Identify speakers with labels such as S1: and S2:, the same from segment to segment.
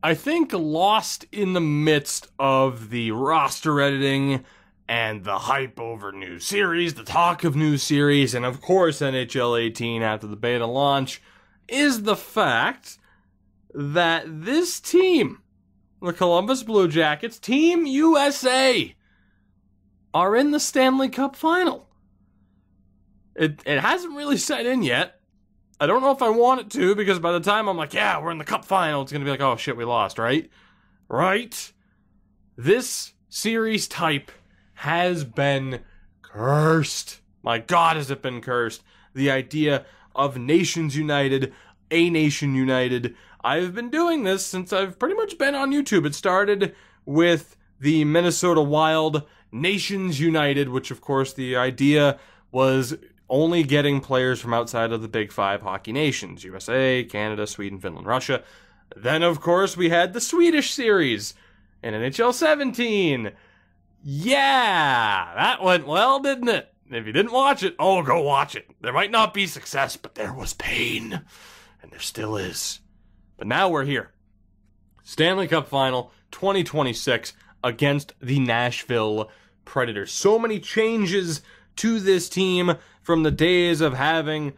S1: I think lost in the midst of the roster editing and the hype over new series, the talk of new series, and of course NHL 18 after the beta launch, is the fact that this team, the Columbus Blue Jackets, Team USA, are in the Stanley Cup final. It hasn't really set in yet. I don't know if I want it to, because by the time I'm like, yeah, we're in the Cup final, it's going to be like, oh shit, we lost, right? Right? This series type has been cursed. My God, has it been cursed. The idea of nations united, a nation united. I've been doing this since I've pretty much been on YouTube. It started with the Minnesota Wild Nations United, which of course the idea was only getting players from outside of the Big Five hockey nations, USA, Canada, Sweden, Finland, Russia. Then of course we had the Swedish series in NHL 17. Yeah, that went well, didn't it? If you didn't watch it, oh, go watch it. There might not be success, but there was pain. And there still is. But now we're here. Stanley Cup Final 2026 against the Nashville Predators. So many changes to this team from the days of having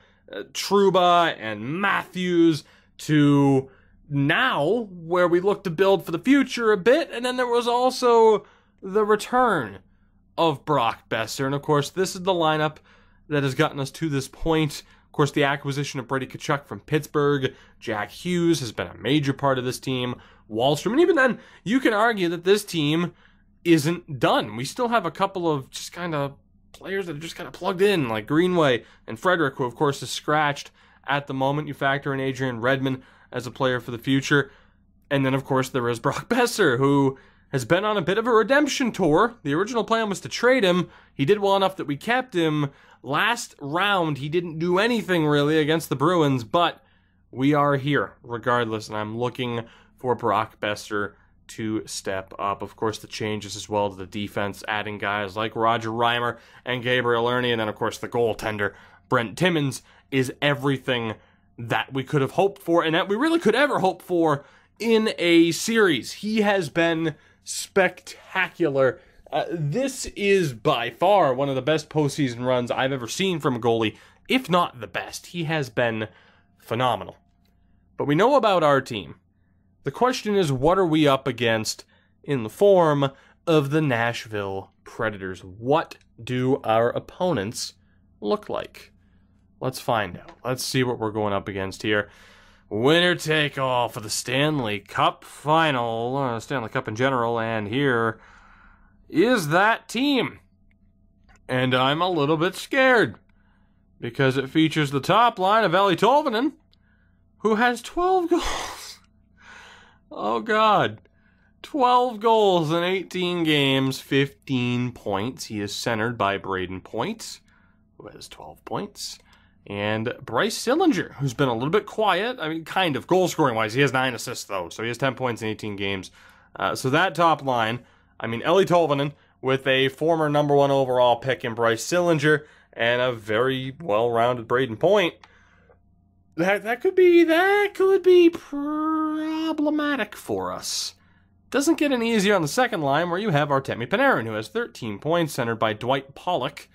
S1: Trouba and Matthews to now, where we look to build for the future a bit. And then there was also the return of Brock Besser. And of course, this is the lineup that has gotten us to this point. Of course, the acquisition of Brady Tkachuk from Pittsburgh, Jack Hughes has been a major part of this team, Wallstrom, and even then, you can argue that this team isn't done. We still have a couple of just kind of players that are just kind of plugged in, like Greenway and Frederick, who of course is scratched at the moment. You factor in Adrian Redmond as a player for the future. And then, of course, there is Brock Besser, who has been on a bit of a redemption tour. The original plan was to trade him. He did well enough that we kept him. Last round, he didn't do anything really against the Bruins, but we are here regardless, and I'm looking for Brock Besser to step up. Of course, the changes as well to the defense, adding guys like Roger Reimer and Gabriel Ernie, and then, of course, the goaltender, Brent Timmins, is everything that we could have hoped for, and that we really could ever hope for in a series. He has been spectacular. This is by far one of the best postseason runs I've ever seen from a goalie, if not the best. He has been phenomenal. But we know about our team. The question is, what are we up against in the form of the Nashville Predators? What do our opponents look like? Let's find out. Let's see what we're going up against here. Winner take all for the Stanley Cup final, Stanley Cup in general, and here is that team. And I'm a little bit scared because it features the top line of Eeli Tolvanen, who has 12 goals. Oh God. 12 goals in 18 games, 15 points. He is centered by Braden Point, who has 12 points. And Bryce Sillinger, who's been a little bit quiet. I mean, kind of, goal-scoring-wise. He has 9 assists, though, so he has 10 points in 18 games. So that top line, I mean, Eeli Tolvanen with a former number 1 overall pick in Bryce Sillinger and a very well-rounded Braden Point. That could be problematic for us. Doesn't get any easier on the second line, where you have Artemi Panarin, who has 13 points, centered by Dwight Pollock,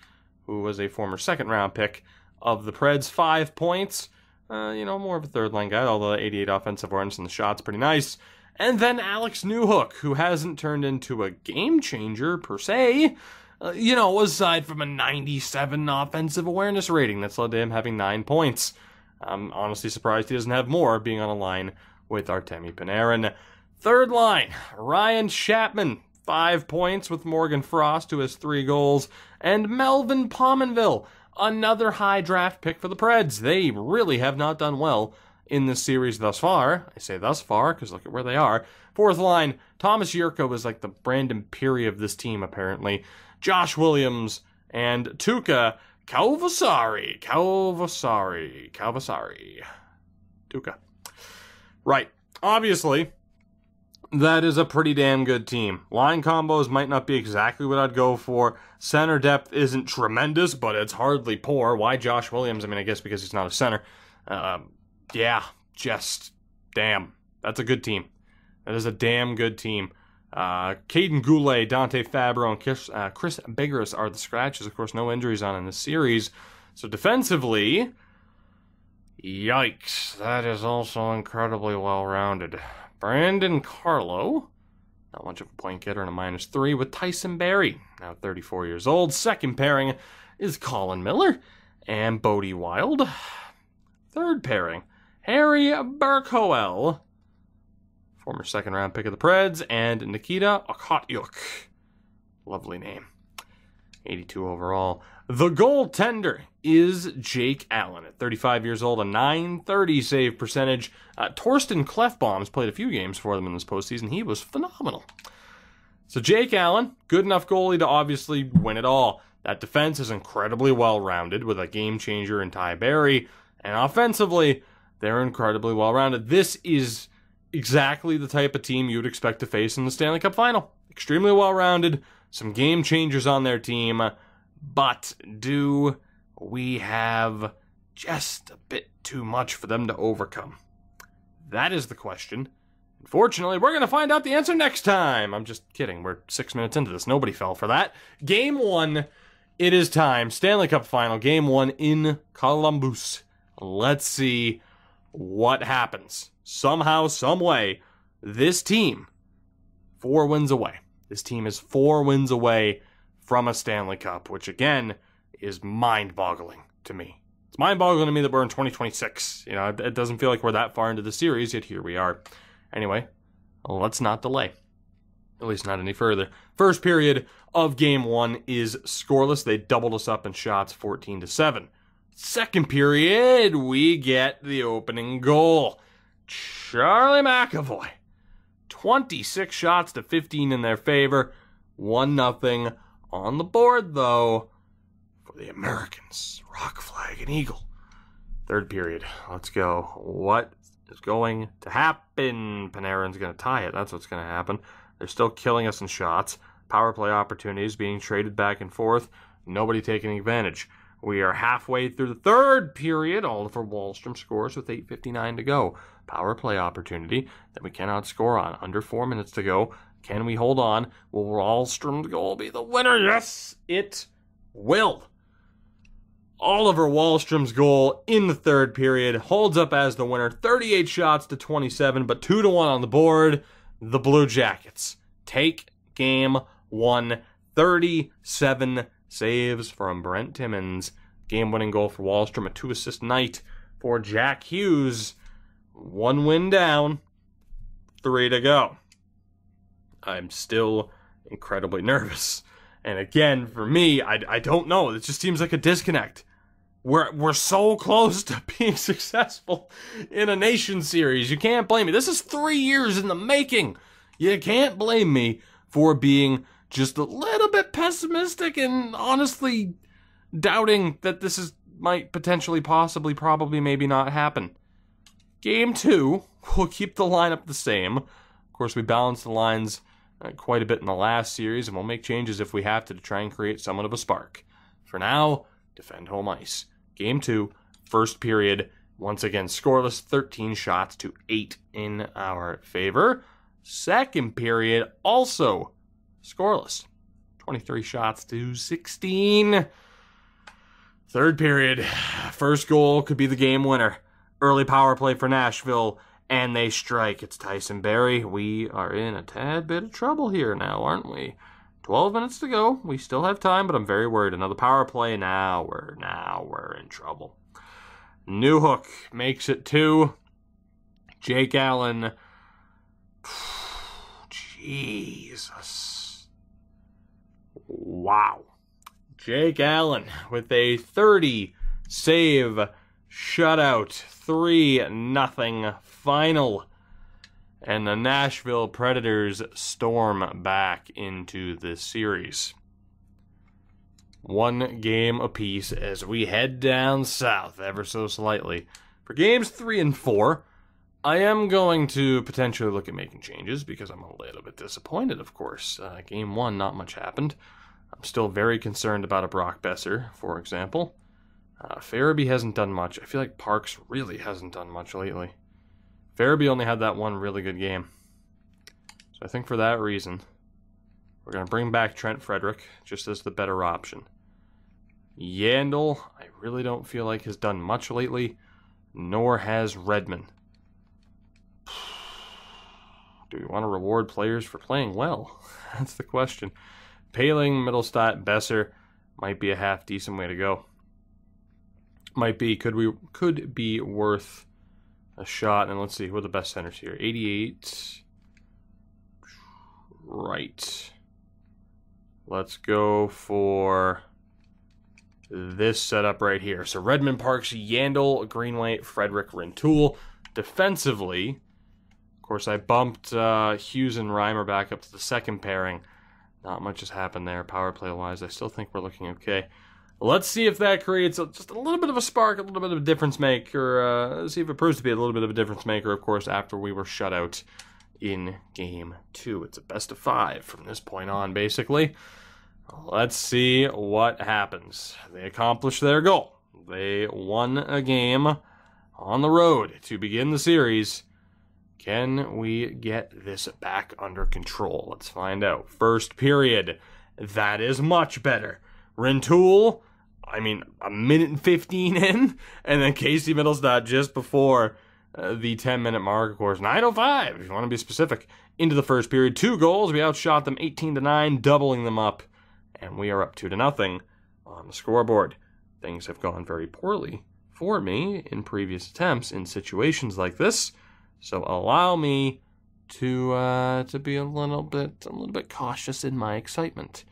S1: who was a former second-round pick of the Preds. 5 points. More of a third-line guy, although 88 offensive awareness and the shot's pretty nice. And then Alex Newhook, who hasn't turned into a game-changer, per se, aside from a 97 offensive awareness rating that's led to him having 9 points. I'm honestly surprised he doesn't have more, being on a line with Artemi Panarin. Third line, Ryan Chapman, 5 points with Morgan Frost, who has 3 goals, and Melvin Pominville, another high draft pick for the Preds. They really have not done well in this series thus far. I say thus far because look at where they are. Fourth line, Thomas Yurko is like the Brandon Peary of this team, apparently. Josh Williams and Tuukka Kalvasari. Tuukka. Right. Obviously, that is a pretty damn good team. Line combos might not be exactly what I'd go for. Center depth isn't tremendous, but it's hardly poor. Why Josh Williams? I mean, I guess because he's not a center. Damn. That's a good team. That is a damn good team. Caden Goulet, Dante Fabro, and Chris Bigris are the scratches. Of course, no injuries on in this series. So defensively, yikes. That is also incredibly well-rounded. Brandon Carlo, not much of a point getter, and a -3 with Tyson Barrie, now 34 years old. Second pairing is Colin Miller and Bodie Wild. Third pairing, Harry Burkhoel, former second-round pick of the Preds, and Nikita Okatyuk. Lovely name. 82 overall. The goaltender is Jake Allen at 35 years old, a .930 save percentage. Torsten Klefbom's played a few games for them in this postseason. He was phenomenal. So Jake Allen, good enough goalie to obviously win it all. That defense is incredibly well-rounded with a game changer in Ty Barrie. And offensively, they're incredibly well-rounded. This is exactly the type of team you would expect to face in the Stanley Cup Final. Extremely well-rounded, some game changers on their team, but do we have just a bit too much for them to overcome? That is the question. Unfortunately, we're going to find out the answer next time. I'm just kidding. We're 6 minutes into this. Nobody fell for that. Game 1, it is time. Stanley Cup Final, Game 1 in Columbus. Let's see what happens. Somehow, some way, this team, 4 wins away. This team is 4 wins away from a Stanley Cup, which, again, is mind-boggling to me. It's mind-boggling to me that we're in 2026. You know, it doesn't feel like we're that far into the series, yet here we are. Anyway, let's not delay. At least not any further. First period of Game 1 is scoreless. They doubled us up in shots, 14-7. Second period, we get the opening goal. Charlie McAvoy. 26 shots to 15 in their favor. 1-0 on the board, though, for the Americans. Rock, flag, and eagle. Third period. Let's go. What is going to happen? Panarin's going to tie it. That's what's going to happen. They're still killing us in shots. Power play opportunities being traded back and forth. Nobody taking advantage. We are halfway through the third period. Oliver Wahlstrom scores with 8:59 to go. Power play opportunity that we cannot score on. Under 4 minutes to go. Can we hold on? Will Wahlstrom's goal be the winner? Yes, it will. Oliver Wahlstrom's goal in the third period holds up as the winner. 38 shots to 27, but 2-1 on the board. The Blue Jackets take Game 1. 37 saves from Brent Timmins. Game-winning goal for Wahlstrom. A 2-assist night for Jack Hughes. 1 win down. 3 to go. I'm still incredibly nervous. And again, for me, I don't know. It just seems like a disconnect. We're so close to being successful in a nation series. You can't blame me. This is 3 years in the making. You can't blame me for being just a little bit pessimistic and honestly doubting that this might potentially, possibly, probably, maybe not happen. Game 2, we'll keep the lineup the same. Of course, we balanced the lines quite a bit in the last series, and we'll make changes if we have to try and create somewhat of a spark. For now, defend home ice. Game 2, first period, once again scoreless, 13 shots to 8 in our favor. Second period, also scoreless, 23 shots to 16. Third period, first goal could be the game winner. Early power play for Nashville, and they strike. It's Tyson Barrie. We are in a tad bit of trouble here now, aren't we? 12 minutes to go. We still have time, but I'm very worried. Another power play. Now we're in trouble. Newhook makes it 2. Jake Allen. Jesus. Wow. Jake Allen with a 30-save shutout. 3-0 final. And the Nashville Predators storm back into this series. 1 game apiece as we head down south ever so slightly. For games 3 and 4, I am going to potentially look at making changes because I'm a little bit disappointed, of course. Game 1, not much happened. I'm still very concerned about a Brock Besser, for example. Farabee hasn't done much. I feel like Parks really hasn't done much lately. Farabee only had that one really good game. So I think for that reason, we're going to bring back Trent Frederick just as the better option. Yandel, I really don't feel like has done much lately, nor has Redmond. Do we want to reward players for playing well? That's the question. Paling, Middlestat, Besser might be a half decent way to go. Might be, could be worth a shot. And let's see, who are the best centers here? 88. Right. Let's go for this setup right here. So Redmond, Parks, Yandel, Greenway, Frederick, Rintoul. Defensively, of course, I bumped Hughes and Reimer back up to the second pairing. Not much has happened there power play-wise. I still think we're looking okay. Let's see if that creates just a little bit of a spark, a little bit of a difference maker. See if it proves to be a little bit of a difference maker, of course, after we were shut out in Game 2. It's a best of 5 from this point on, basically. Let's see what happens. They accomplished their goal. They won a game on the road to begin the series. Can we get this back under control? Let's find out. First period. That is much better. Rintoul, I mean, a minute and 15 in, and then Casey Middlestat just before the 10-minute mark, of course. 9:05, if you want to be specific, into the first period. 2 goals. We outshot them 18-9, doubling them up, and we are up 2-0 on the scoreboard. Things have gone very poorly for me in previous attempts in situations like this, so allow me to be a little bit cautious in my excitement.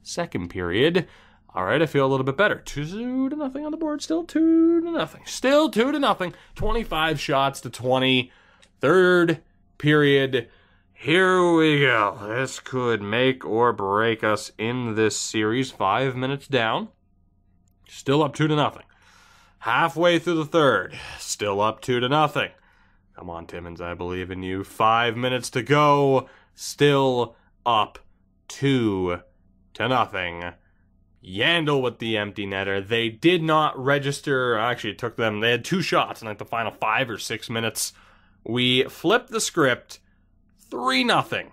S1: Second period. All right, I feel a little bit better. 2-0 on the board. Still 2-0. Still 2-0. 25 shots to 20. Third period. Here we go. This could make or break us in this series. 5 minutes down. Still up 2-0. Halfway through the third. Still up 2-0. Come on, Timmins, I believe in you. 5 minutes to go. Still up 2-0. Yandel with the empty netter. They did not register. Actually, it took them. They had 2 shots in like the final 5 or 6 minutes. We flipped the script. 3-0.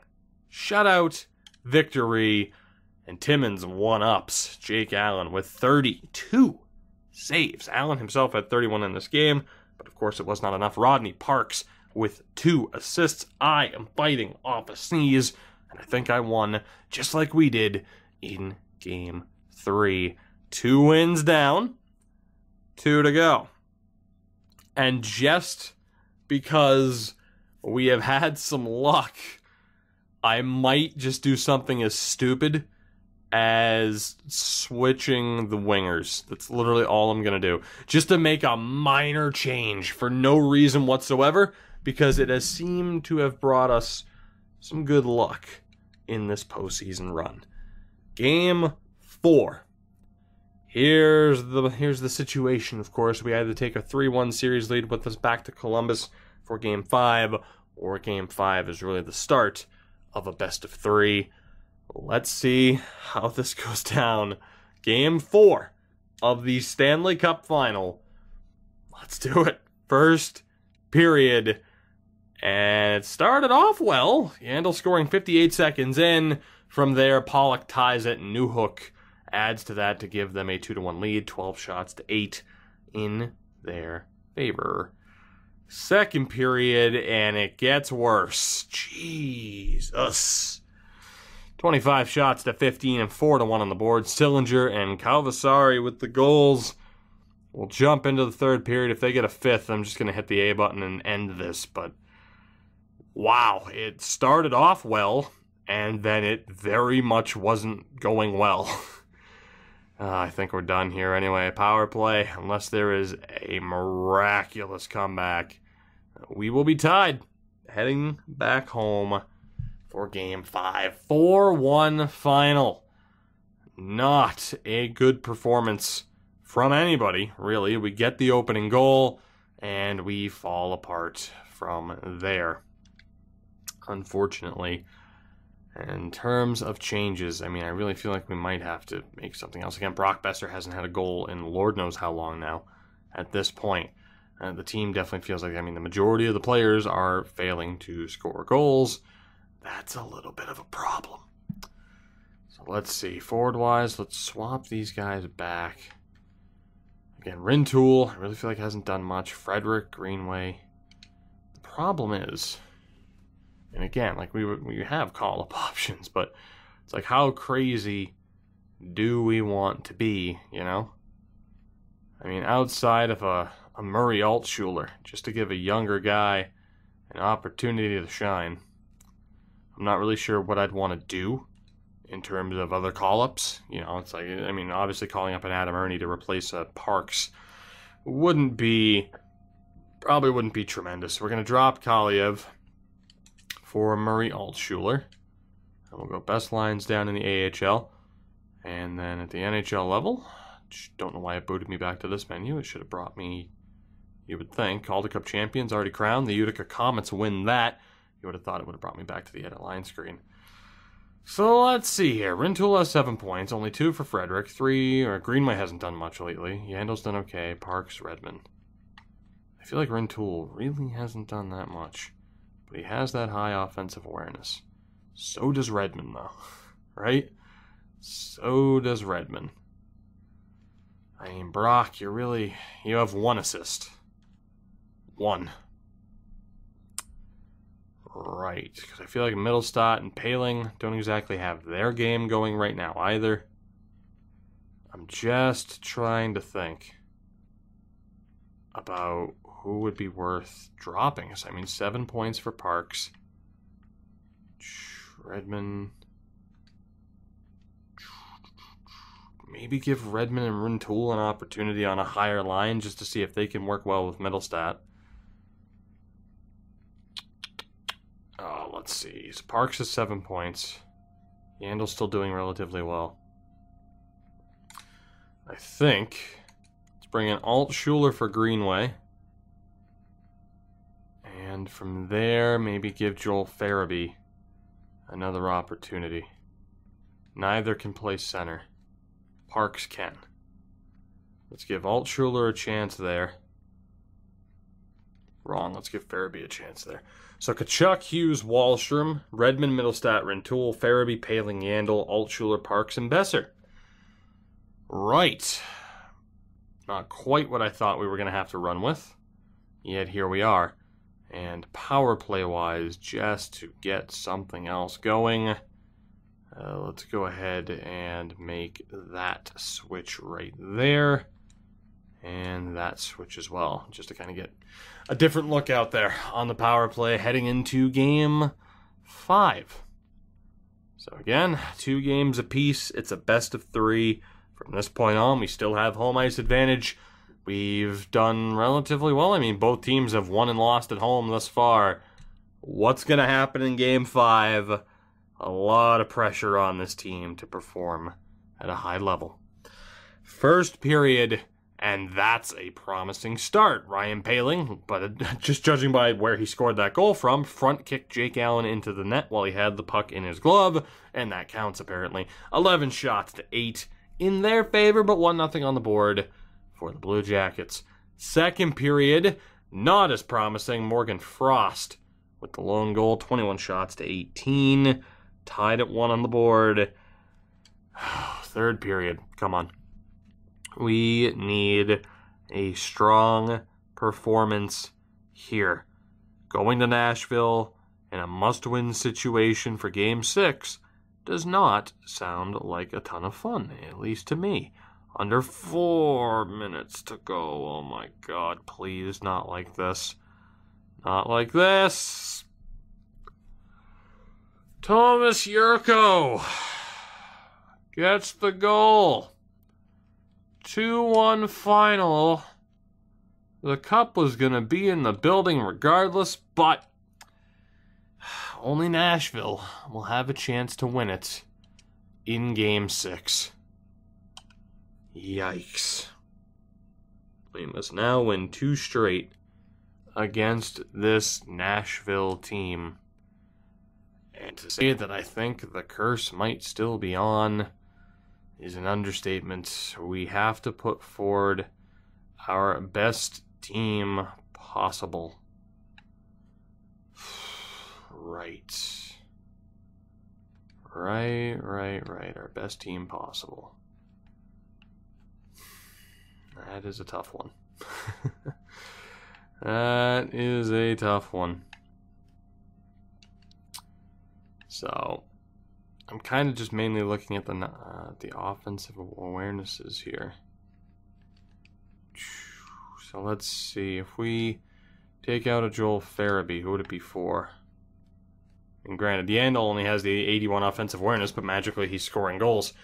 S1: Shutout victory. And Timmins one-ups. Jake Allen with 32 saves. Allen himself had 31 in this game. But of course, it was not enough. Rodney Parks with 2 assists. I am fighting off a sneeze. And I think I won just like we did in Game 3. 2 wins down, 2 to go. And just because we have had some luck, I might just do something as stupid as switching the wingers. That's literally all I'm going to do. Just to make a minor change for no reason whatsoever, because it has seemed to have brought us some good luck in this postseason run. Game 4. Here's the situation, of course. We either take a 3-1 series lead with us back to Columbus for Game 5, or Game 5 is really the start of a best of 3. Let's see how this goes down. Game 4 of the Stanley Cup final. Let's do it. First period. And it started off well. Yandel scoring 58 seconds in. From there, Pollock ties it. Newhook adds to that to give them a 2-1 lead. 12 shots to 8 in their favor. Second period, and it gets worse. Jesus. 25 shots to 15 and 4-1 on the board. Sillinger and Calvasari with the goals. We'll jump into the third period. If they get a fifth, I'm just going to hit the A button and end this. But wow, it started off well, and then it very much wasn't going well. I think we're done here anyway. Power play, unless there is a miraculous comeback, we will be tied. Heading back home for Game 5. 4-1 final. Not a good performance from anybody, really. We get the opening goal, and we fall apart from there. Unfortunately, in terms of changes, I mean, I really feel like we might have to make something else. Again, Brock Besser hasn't had a goal in Lord knows how long now at this point. The team definitely feels like, I mean, the majority of the players are failing to score goals. that's a little bit of a problem. So let's see. Forward-wise, let's swap these guys back. Again, Rintoul, I really feel like hasn't done much. Frederick, Greenway. The problem is, and again, like we have call-up options, but it's like, how crazy do we want to be, you know? I mean, outside of a Murray Altschuler, just to give a younger guy an opportunity to shine, I'm not really sure what I'd want to do in terms of other call-ups. You know, it's like, I mean, obviously calling up an Adam Ernie to replace Parks probably wouldn't be tremendous. We're going to drop Kaliev for Murray Altschuler. And we'll go best lines down in the AHL. And then at the NHL level, don't know why it booted me back to this menu. It should have brought me, you would think, Calder Cup champions already crowned. The Utica Comets win that. You would have thought it would have brought me back to the edit line screen. So let's see here. Rintoul has 7 points, only 2 for Frederick. 3, or Greenway hasn't done much lately. Yandel's done okay. Parks, Redmond. I feel like Rintoul really hasn't done that much. But he has that high offensive awareness. So does Redmond, though. Right? So does Redmond. I mean, Brock, you have 1 assist. 1. Right, because I feel like Middlestat and Paling don't exactly have their game going right now either. I'm just trying to think about who would be worth dropping. I mean, 7 points for Parks. Redmond. Maybe give Redmond and Rintoul an opportunity on a higher line just to see if they can work well with Middlestat. Oh, let's see. So Parks has 7 points. Yandel's still doing relatively well. I think let's bring in Altschuler for Greenway. And from there, maybe give Joel Farabee another opportunity. Neither can play center. Parks can. Let's give Altschuler a chance there. Wrong. Let's give Farabee a chance there. So Kachuk, Hughes, Wallstrom, Redmond, Middlestat, Rintoul, Farabee, Paling, Yandel, Altschuler, Parks, and Besser. Right. Not quite what I thought we were going to have to run with. Yet here we are. And power play-wise, just to get something else going, let's go ahead and make that switch right there. And that switch as well, just to kind of get a different look out there on the power play heading into Game 5. So again, 2 games apiece. It's a best of 3. From this point on, we still have home ice advantage. We've done relatively well. I mean, both teams have won and lost at home thus far. What's going to happen in Game 5? A lot of pressure on this team to perform at a high level. First period, and that's a promising start. Ryan Paling, but just judging by where he scored that goal from, front kicked Jake Allen into the net while he had the puck in his glove, and that counts apparently. 11 shots to 8 in their favor, but 1-0 on the board for the Blue Jackets. Second period, not as promising. Morgan Frost with the lone goal, 21 shots to 18. Tied at 1 on the board. Third period, come on. We need a strong performance here. Going to Nashville in a must-win situation for Game 6 does not sound like a ton of fun, at least to me. Under 4 minutes to go. Oh my God, please, not like this. Not like this. Thomas Yurko gets the goal. 2-1 final. The cup was going to be in the building regardless, but only Nashville will have a chance to win it in Game 6. Yikes. We must now win 2 straight against this Nashville team. And to say that I think the curse might still be on is an understatement. We have to put forward our best team possible. Right. Right. Our best team possible. That is a tough one. That is a tough one. So, I'm kind of just mainly looking at the offensive awarenesses here. So let's see, if we take out a Joel Farabee, who would it be for? And granted, Yandel only has the 81 offensive awareness, but magically he's scoring goals.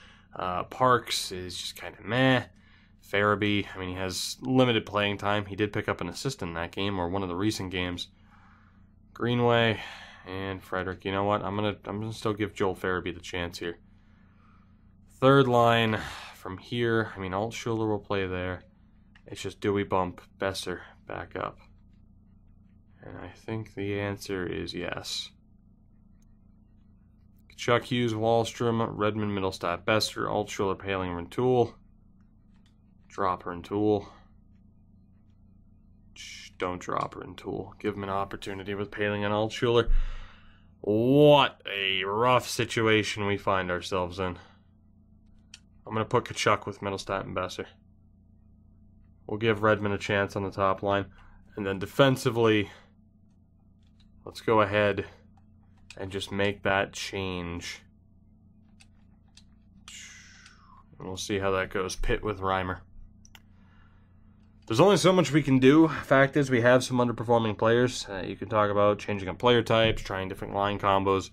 S1: Parks is just kind of meh. Farabee, I mean, he has limited playing time. He did pick up an assist in that game, or one of the recent games. Greenway and Frederick. You know what? I'm gonna still give Joel Farabee the chance here. Third line from here. I mean, Altschuler will play there. It's just Dewey bump Besser back up. And I think the answer is yes. Chuck Hughes, Wallstrom, Redmond, Middlestat, Besser, Altschuler, Paling, Rantoul. Drop Rantoul. Don't drop Rantoul. Give him an opportunity with Paling and Altschuler. What a rough situation we find ourselves in. I'm going to put Tkachuk with Middlestat and Besser. We'll give Redmond a chance on the top line. And then defensively, let's go ahead and just make that change. And we'll see how that goes. Pitt with Reimer. There's only so much we can do. Fact is, we have some underperforming players. You can talk about changing up player types, trying different line combos.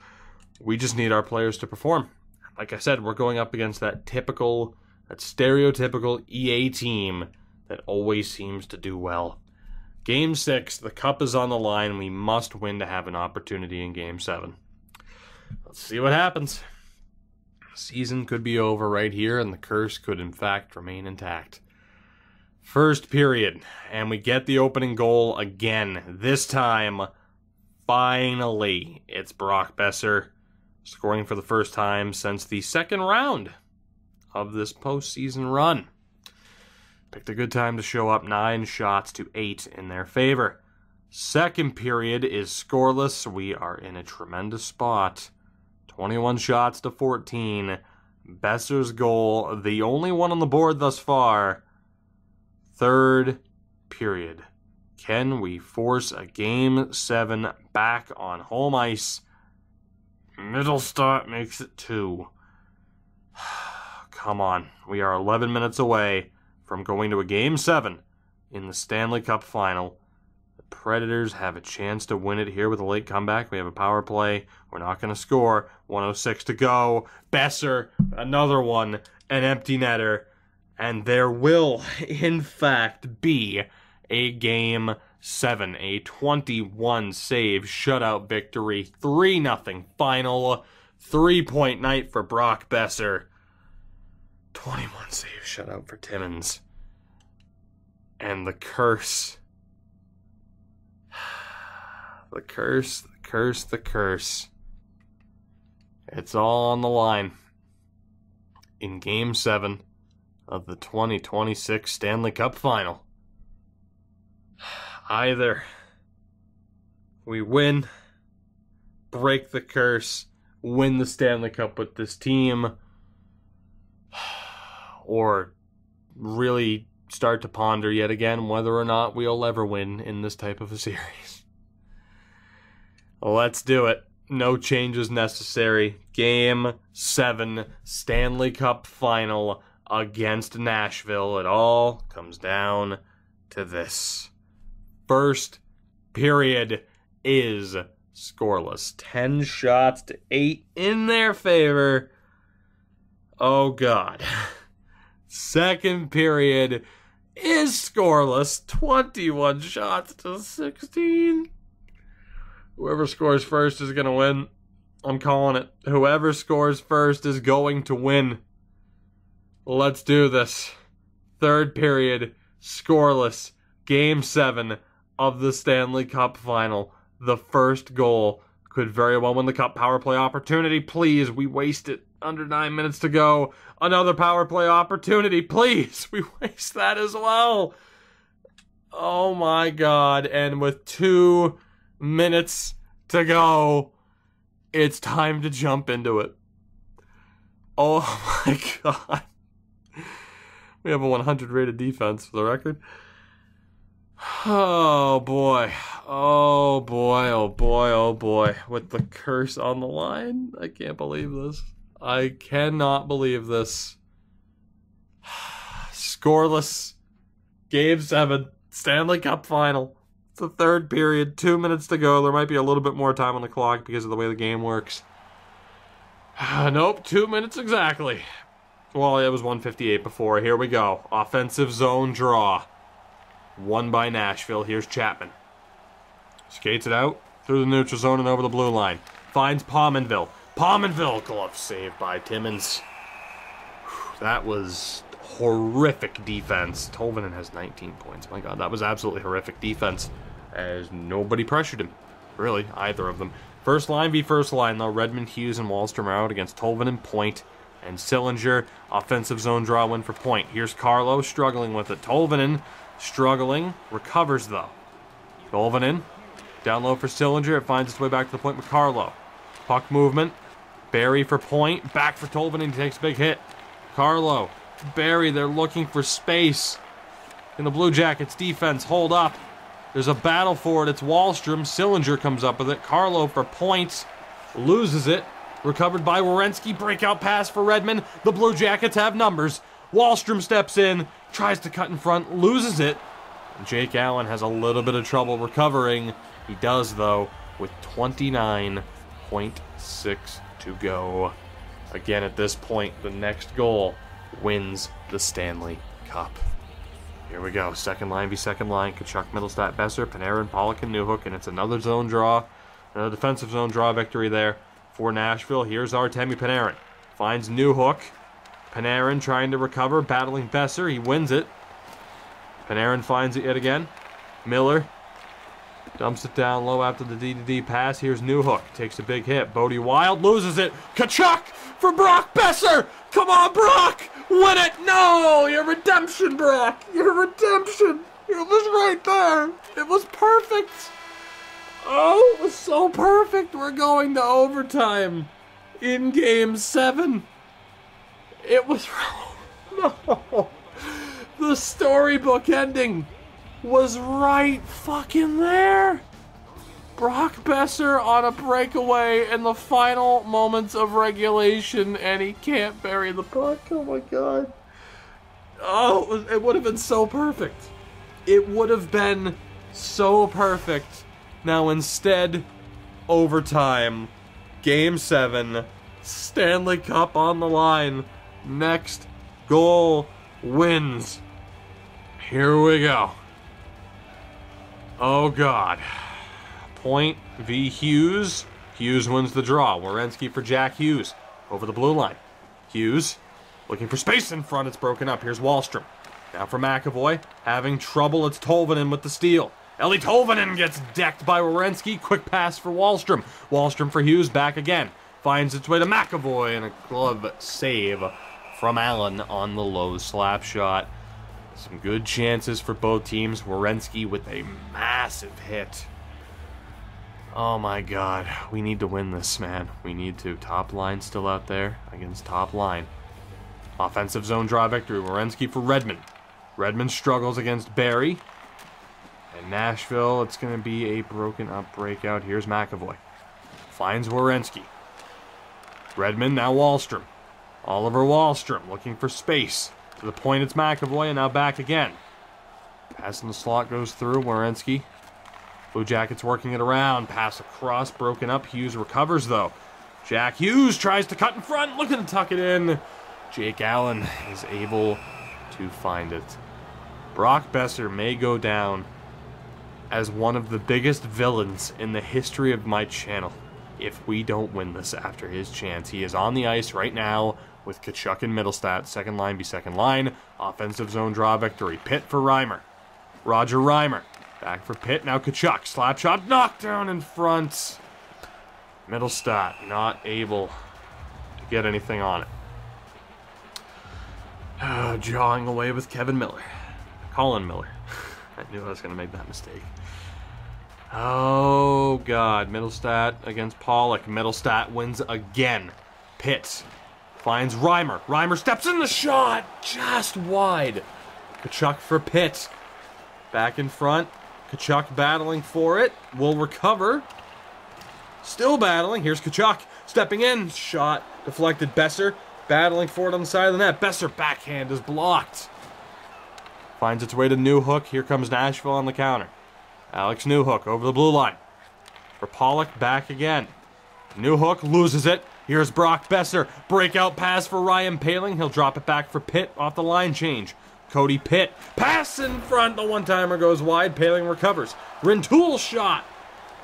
S1: We just need our players to perform. Like I said, we're going up against that stereotypical EA team that always seems to do well. Game 6, the cup is on the line. We must win to have an opportunity in Game 7. Let's see what happens. Season could be over right here, and the curse could in fact remain intact. First period, and we get the opening goal again. This time, finally, it's Brock Besser scoring for the first time since the second round of this postseason run. Picked a good time to show up, 9 shots to 8 in their favor. Second period is scoreless. We are in a tremendous spot. 21 shots to 14. Besser's goal, the only one on the board thus far. Third period. Can we force a Game 7 back on home ice? Middlestat makes it 2. Come on. We are 11 minutes away from going to a Game 7 in the Stanley Cup final. The Predators have a chance to win it here with a late comeback. We have a power play. We're not going to score. 1:06 to go. Besser, another one, an empty netter. And there will, in fact, be a Game 7, a 21-save shutout victory, 3-0 final, 3-point night for Brock Besser, 21-save shutout for Timmins. And the curse. The curse. It's all on the line in Game 7 of the 2026 Stanley Cup Final. Either we win, break the curse, win the Stanley Cup with this team, or really start to ponder yet again whether or not we'll ever win in this type of a series. Let's do it. No changes necessary. Game 7 Stanley Cup Final against Nashville. It all comes down to this. First period is scoreless. 10 shots to 8 in their favor. Oh, God. Second period is scoreless. 21 shots to 16. Whoever scores first is going to win. I'm calling it. Whoever scores first is going to win. Let's do this. Third period, scoreless. Game 7 of the Stanley Cup Final. The first goal could very well win the Cup. Power play opportunity, please. We waste it. Under 9 minutes to go. Another power play opportunity, please. We waste that as well. Oh my God. And with 2 minutes to go, it's time to jump into it. Oh my god. We have a 100 rated defense for the record. Oh boy. Oh boy, oh boy, oh boy. With the curse on the line. I can't believe this. I cannot believe this. Scoreless. Game 7. Stanley Cup final. It's the third period. 2 minutes to go. There might be a little bit more time on the clock because of the way the game works. Nope, 2 minutes exactly. Well, it was 1:58 before. Here we go. Offensive zone draw. Won by Nashville. Here's Chapman. Skates it out through the neutral zone and over the blue line. Finds Pominville. Pominville, glove save by Timmins. That was horrific defense. Tolvanen has 19 points. My God, that was absolutely horrific defense as nobody pressured him. Really, either of them. First line v first line, though. Redmond, Hughes, and Wallstrom are out against Tolvanen, Point, and Sillinger. Offensive zone draw win for Point. Here's Carlo struggling with it. Tolvanen struggling. Recovers, though. Tolvanen down low for Sillinger. It finds its way back to the point with Carlo. Puck movement. Barry for Point. Back for Tolvanen. He takes a big hit. Carlo. Barry. They're looking for space. In the Blue Jackets defense. Hold up. There's a battle for it. It's Wallstrom. Sillinger comes up with it. Carlo for Point. Loses it. Recovered by Werenski. Breakout pass for Redmond. The Blue Jackets have numbers. Wallstrom steps in. Tries to cut in front. Loses it. And Jake Allen has a little bit of trouble recovering. He does, though, with 29.6 to go. Again, at this point, the next goal wins the Stanley Cup. Here we go. Second line v second line. Tkachuk, Middlestat, Besser, Panarin, Pollock, and Newhook. And it's another zone draw. Another defensive zone draw victory there for Nashville. Here's Artemi Panarin. Finds Newhook. Panarin trying to recover. Battling Besser. He wins it. Panarin finds it yet again. Miller dumps it down low after the D-to-D pass. Here's Newhook. Takes a big hit. Bodie Wild loses it. Tkachuk for Brock Besser. Come on, Brock. Win it. No. Your redemption, Brock. Your redemption. It was right there. It was perfect. Oh, it was so perfect. We're going to overtime in Game 7. It was... No. The storybook ending was right fucking there. Brock Besser on a breakaway in the final moments of regulation, and he can't bury the puck. Oh my God. Oh, it would have been so perfect. It would have been so perfect. Now instead, overtime, Game 7, Stanley Cup on the line. Next goal wins. Here we go. Oh God. Point v Hughes. Hughes wins the draw. Werenski for Jack Hughes. Over the blue line. Hughes looking for space in front. It's broken up. Here's Wallstrom. Now for McAvoy. Having trouble. It's Tolvanen with the steal. Ellie Tolvanen gets decked by Werenski. Quick pass for Wallstrom. Wallstrom for Hughes. Back again. Finds its way to McAvoy. And a glove save from Allen on the low slap shot. Some good chances for both teams. Werenski with a massive hit. Oh my God. We need to win this, man. We need to. Top line still out there against top line. Offensive zone draw victory. Werenski for Redmond. Redmond struggles against Barry. And Nashville, it's going to be a broken up breakout. Here's McAvoy. Finds Werenski. Redmond, now Wallstrom. Oliver Wallstrom looking for space. To the point, it's McAvoy, and now back again. Pass in the slot goes through. Werenski. Blue Jackets working it around. Pass across, broken up. Hughes recovers, though. Jack Hughes tries to cut in front, looking to tuck it in. Jake Allen is able to find it. Brock Besser may go down as one of the biggest villains in the history of my channel if we don't win this after his chance. He is on the ice right now with Tkachuk and Middlestat. Second line be second line. Offensive zone draw victory. Pitt for Reimer. Roger Reimer. Back for Pitt. Now Tkachuk. Slap shot. Knocked down in front. Middlestat not able to get anything on it. Jawing away with Kevin Miller. Colin Miller. I knew I was going to make that mistake. Oh, God. Middlestat against Pollock. Middlestat wins again. Pitt Finds Reimer. Reimer steps in the shot. Just wide. Tkachuk for Pitt. Back in front. Tkachuk battling for it. Will recover. Still battling. Here's Tkachuk. Stepping in. Shot deflected. Besser battling for it on the side of the net. Besser backhand is blocked. Finds its way to Newhook. Here comes Nashville on the counter. Alex Newhook over the blue line. For Pollock, back again. Newhook loses it. Here's Brock Besser. Breakout pass for Ryan Poehling. He'll drop it back for Pitt off the line change. Cody Pitt. Pass in front. The one-timer goes wide. Poehling recovers. Rintoul shot.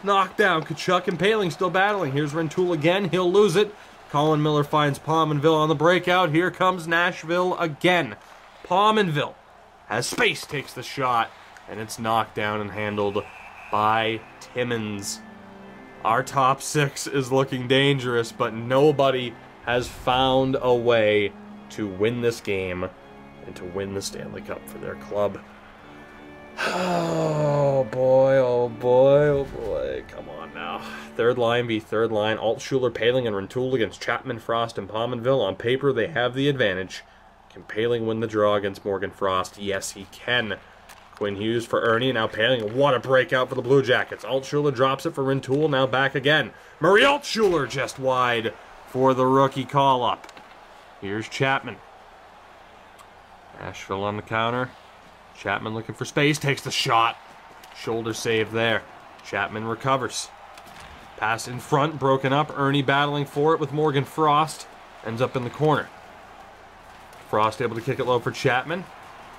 S1: Knocked down. Tkachuk and Poehling still battling. Here's Rintoul again. He'll lose it. Colin Miller finds Pominville on the breakout. Here comes Nashville again. Pominville has space, takes the shot, and it's knocked down and handled by Timmins. Our top six is looking dangerous, but nobody has found a way to win this game and to win the Stanley Cup for their club. Oh boy, oh boy, oh boy. Come on now. Third line v. third line. Altschuler, Poehling, and Rintoul against Chapman, Frost, and Pominville. On paper, they have the advantage. Can Poehling win the draw against Morgan Frost? Yes, he can. Quinn Hughes for Ernie. Now Poehling. What a breakout for the Blue Jackets. Altschuler drops it for Rintoul. Now back again. Murray Altschuler just wide for the rookie call-up. Here's Chapman. Nashville on the counter. Chapman looking for space. Takes the shot. Shoulder save there. Chapman recovers. Pass in front. Broken up. Ernie battling for it with Morgan Frost. Ends up in the corner. Frost able to kick it low for Chapman.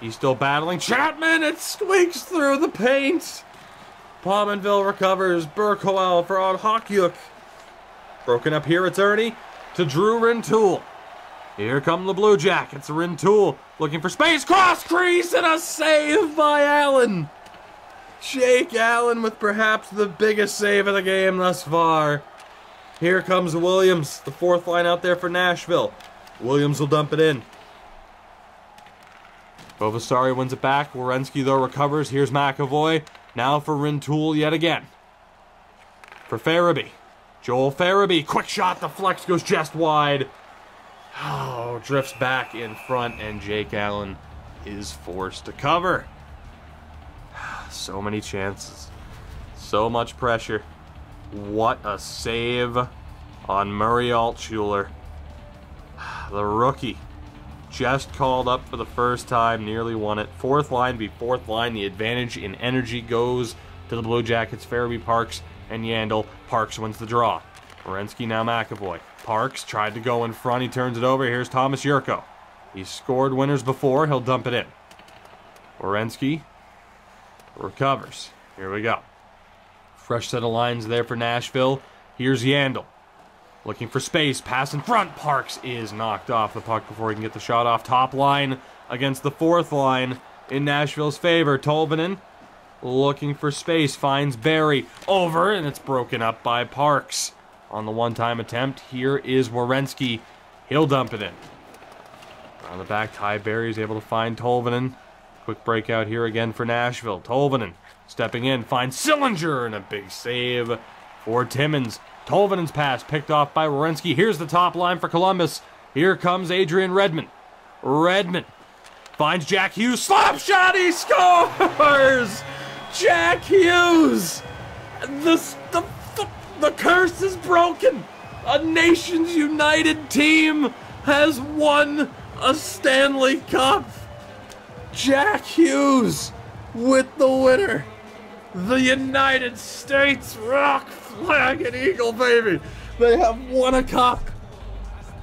S1: He's still battling. Chapman! It squeaks through the paint! Pominville recovers. Burkowell for Hakyuk. Broken up here, it's Ernie. To Drew Rintoul. Here come the Blue Jackets. Rintoul looking for space. Cross crease and a save by Allen. Jake Allen with perhaps the biggest save of the game thus far. Here comes Williams, the fourth line out there for Nashville. Williams will dump it in. Bovasari wins it back. Werenski, though, recovers. Here's McAvoy. Now for Rintoul yet again. For Farabee. Joel Farabee. Quick shot. The flex goes just wide. Oh, drifts back in front, and Jake Allen is forced to cover. So many chances. So much pressure. What a save on Murray Altschuler. The rookie. Just called up for the first time, nearly won it. Fourth line v. fourth line. The advantage in energy goes to the Blue Jackets. Farabee, Parks, and Yandel. Parks wins the draw. Werenski, now McAvoy. Parks tried to go in front. He turns it over. Here's Thomas Yurko. He's scored winners before. He'll dump it in. Werenski recovers. Here we go. Fresh set of lines there for Nashville. Here's Yandel. Looking for space. Pass in front. Parks is knocked off the puck before he can get the shot off. Top line against the fourth line in Nashville's favor. Tolvanen looking for space. Finds Barry. Over, and it's broken up by Parks. On the one-time attempt, here is Werenski. He'll dump it in. On the back, Ty Barry is able to find Tolvanen. Quick breakout here again for Nashville. Tolvanen stepping in. Finds Sillinger, and a big save for Timmins. Tolvanen's pass picked off by Werenski. Here's the top line for Columbus. Here comes Adrian Redmond. Redmond finds Jack Hughes. Slap shot, he scores! Jack Hughes! The curse is broken. A Nations United team has won a Stanley Cup. Jack Hughes with the winner. The United States rock, flag, and eagle, baby. They have won a cup.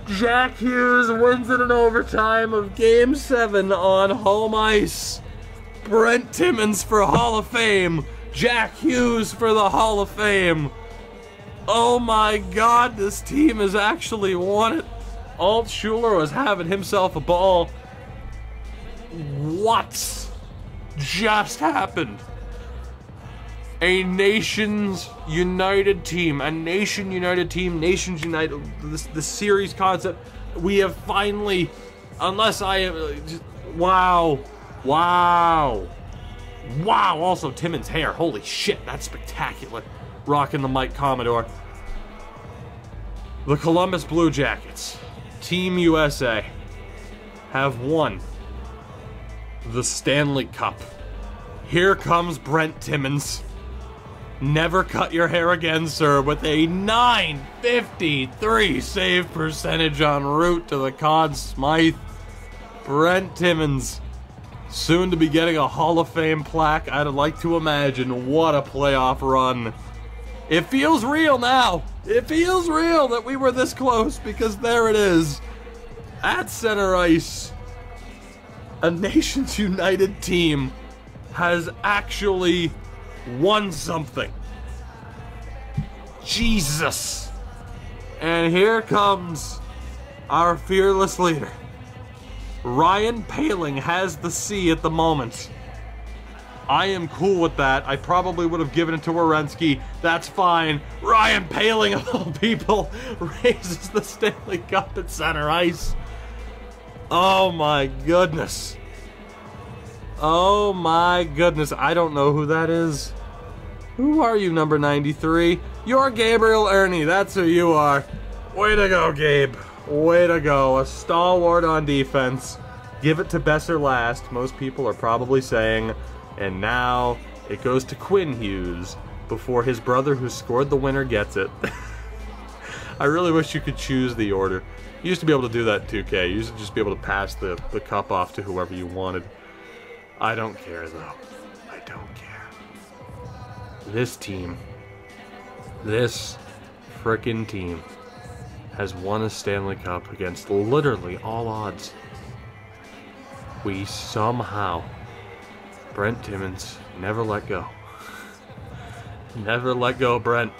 S1: Jack Hughes wins it in overtime of Game 7 on home ice. Brent Timmins for Hall of Fame. Jack Hughes for the Hall of Fame. Oh my God, this team has actually won it. Altschuler was having himself a ball. What just happened? A Nations United team. A Nation United team. Nations United. The series concept. We have finally, unless I am, wow. Wow. Wow. Also, Timmins' hair. Holy shit, that's spectacular. Rocking the Mike Commodore. The Columbus Blue Jackets Team USA have won the Stanley Cup. Here comes Brent Timmins. Never cut your hair again, sir, with a .953 save percentage en route to the Conn Smythe. Brent Timmins, soon to be getting a Hall of Fame plaque. I'd like to imagine. What a playoff run. It feels real now. It feels real that we were this close, because there it is. At center ice, a Nations United team has actually won something. Jesus. And here comes our fearless leader. Ryan Poehling has the C at the moment. I am cool with that. I probably would have given it to Werenski. That's fine. Ryan Poehling, of all people, raises the Stanley Cup at center ice. Oh my goodness. Oh my goodness. I don't know who that is. Who are you, number 93? You're Gabriel Ernie. That's who you are. Way to go, Gabe. Way to go. A stalwart on defense. Give it to Besser last. Most people are probably saying. And now it goes to Quinn Hughes before his brother who scored the winner gets it. I really wish you could choose the order. You used to be able to do that in 2K. You used to just be able to pass the cup off to whoever you wanted. I don't care, though. I don't care. This team, this frickin' team, has won a Stanley Cup against literally all odds. We somehow, Brent Timmins, never let go. Never let go, Brent.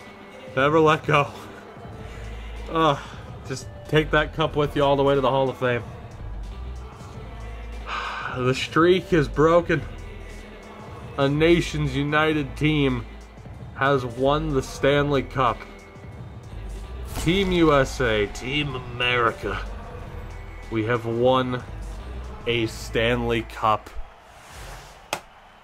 S1: Never let go. Just take that cup with you all the way to the Hall of Fame. The streak is broken. A Nations United team has won the Stanley Cup. Team USA, Team America, we have won a Stanley Cup.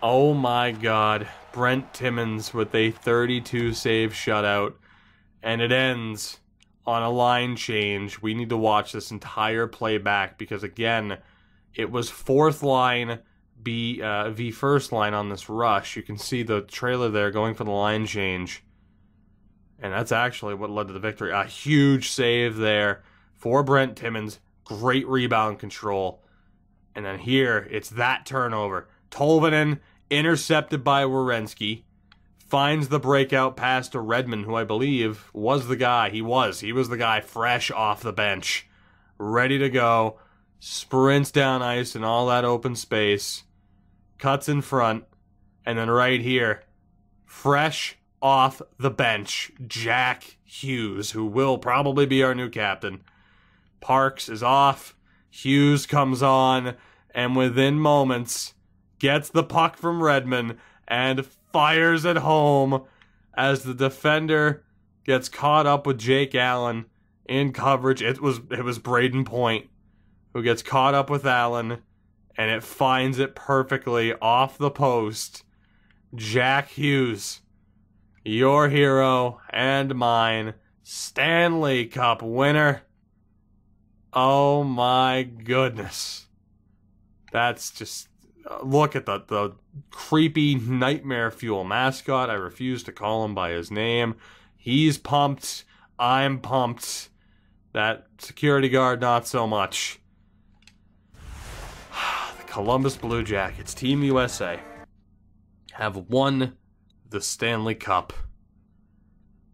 S1: Oh my God. Brent Timmins with a 32 save shutout. And it ends on a line change. We need to watch this entire playback because, again, it was fourth line v first line on this rush. You can see the trailer there going for the line change. And that's actually what led to the victory. A huge save there for Brent Timmins. Great rebound control. And then here, it's that turnover. Tolvanen, intercepted by Werenski, finds the breakout pass to Redmond, who I believe was the guy. He was the guy fresh off the bench. Ready to go. Sprints down ice in all that open space. Cuts in front. And then right here, fresh off the bench, Jack Hughes, who will probably be our new captain. Parks is off. Hughes comes on. And within moments, gets the puck from Redmond and fires it home as the defender gets caught up with Jake Allen in coverage. It was Braden Point who gets caught up with Allen, and it finds it perfectly off the post. Jack Hughes, your hero and mine, Stanley Cup winner. Oh my goodness. That's just... Look at the creepy nightmare fuel mascot. I refuse to call him by his name. He's pumped. I'm pumped. That security guard, not so much. The Columbus Blue Jackets, Team USA, have won the Stanley Cup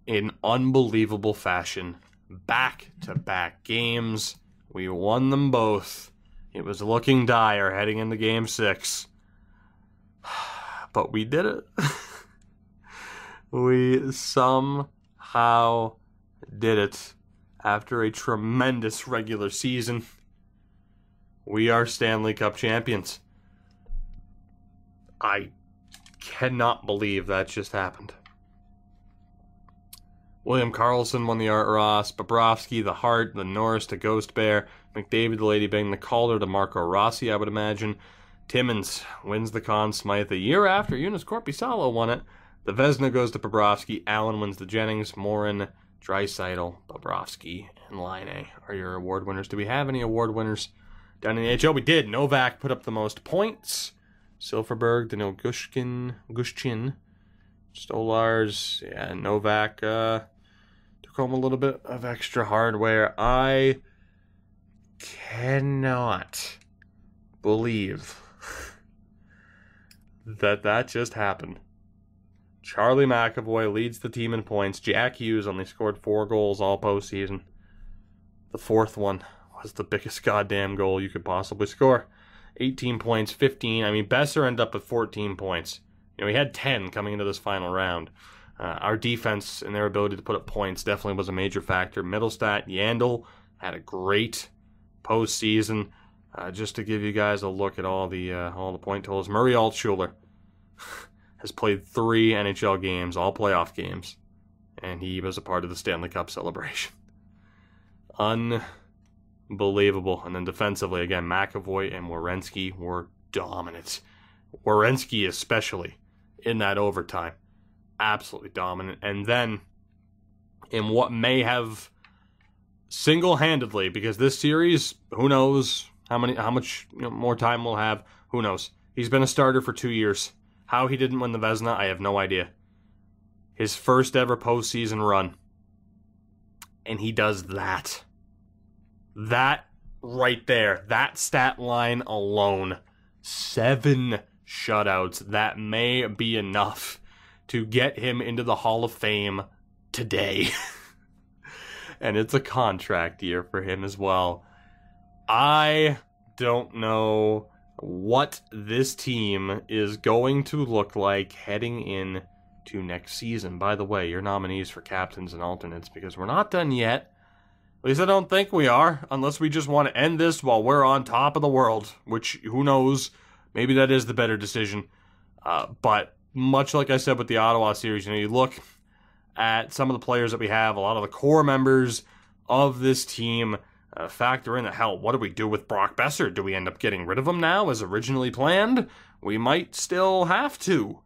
S1: in unbelievable fashion. Back-to-back games. We won them both. It was looking dire heading into Game 6. But we did it. We somehow did it. After a tremendous regular season, we are Stanley Cup champions. I cannot believe that just happened. William Karlsson won the Art Ross, Bobrovsky, the Hart, the Norris, the Ghost Bear, McDavid, the Lady Bing, the Calder, the Marco Rossi, I would imagine. Timmins wins the Conn Smythe a year after Jonas Korpisalo won it. The Vezina goes to Bobrovsky, Allen wins the Jennings, Morin Draisaitl, Bobrovsky, and Laine are your award winners. Do we have any award winners down in the AHL? We did. Novak put up the most points. Silverberg, Daniil Gushchin, Stolars, yeah, Novak took home a little bit of extra hardware. I cannot believe that just happened. Charlie McAvoy leads the team in points. Jack Hughes only scored 4 goals all postseason. The 4th one was the biggest goddamn goal you could possibly score. 18 points, 15. I mean, Besser ended up with 14 points. You know, he had 10 coming into this final round. Our defense and their ability to put up points definitely was a major factor. Middlestat, Yandel had a great postseason. Just to give you guys a look at all the point totals. Murray Altshuler has played 3 NHL games, all playoff games, and he was a part of the Stanley Cup celebration. Unbelievable. And then defensively, again, McAvoy and Werenski were dominant. Werenski especially in that overtime. Absolutely dominant. And then in what may have single-handedly, because this series, who knows how much more time we'll have, who knows. He's been a starter for 2 years. How he didn't win the Vezina, I have no idea. His first ever postseason run. And he does that. That right there, that stat line alone, 7 shutouts. That may be enough to get him into the Hall of Fame today. And it's a contract year for him as well. I don't know what this team is going to look like heading in to next season. By the way, your nominees for captains and alternates, because we're not done yet. At least I don't think we are, unless we just want to end this while we're on top of the world, which, who knows, maybe that is the better decision. But much like I said with the Ottawa series, you look at some of the players that we have, a lot of the core members of this team, factor in the hell, what do we do with Brock Besser? Do we end up getting rid of him now as originally planned? We might still have to.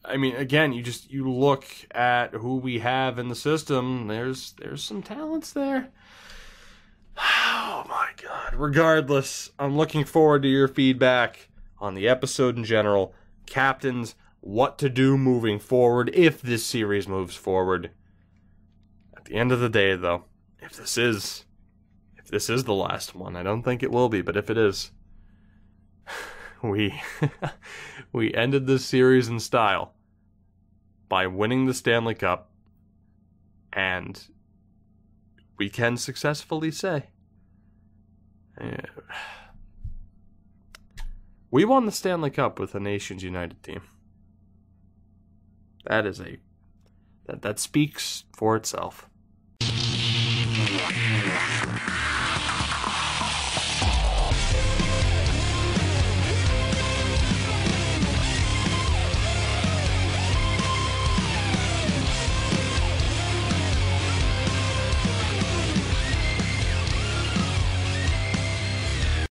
S1: I mean, again, you look at who we have in the system, there's some talents there. Oh my god. Regardless, I'm looking forward to your feedback on the episode in general. Captains, what to do moving forward if this series moves forward. At the end of the day, though, if this is the last one, I don't think it will be, but if it is, we ended this series in style by winning the Stanley Cup, and we can successfully say we won the Stanley Cup with a Nations United team. That speaks for itself.